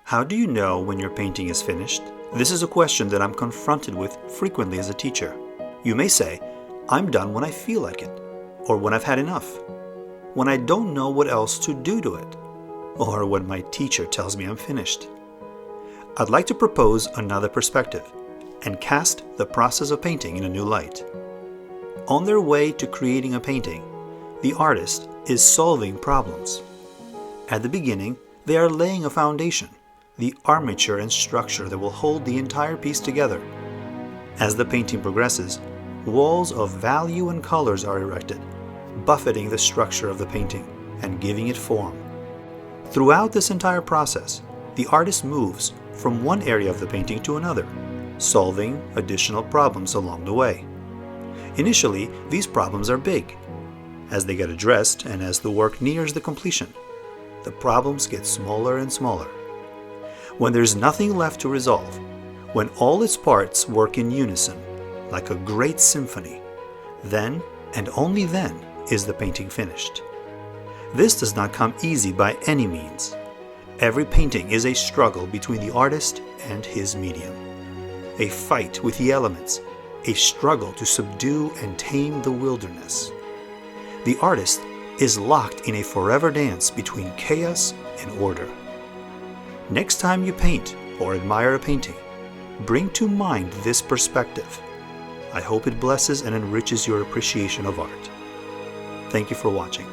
How do you know when your painting is finished? This is a question that I'm confronted with frequently as a teacher. You may say, I'm done when I feel like it, or when I've had enough, when I don't know what else to do to it, or when my teacher tells me I'm finished. I'd like to propose another perspective and cast the process of painting in a new light. On their way to creating a painting, the artist is solving problems. At the beginning, they are laying a foundation, the armature and structure that will hold the entire piece together. As the painting progresses, walls of value and colors are erected, buffeting the structure of the painting and giving it form. Throughout this entire process, the artist moves from one area of the painting to another, solving additional problems along the way. Initially, these problems are big. As they get addressed and as the work nears the completion, the problems get smaller and smaller. When there's nothing left to resolve, when all its parts work in unison, like a great symphony, then and only then is the painting finished. This does not come easy by any means. Every painting is a struggle between the artist and his medium, a fight with the elements, a struggle to subdue and tame the wilderness. The artist is locked in a forever dance between chaos and order. Next time you paint or admire a painting, bring to mind this perspective. I hope it blesses and enriches your appreciation of art. Thank you for watching.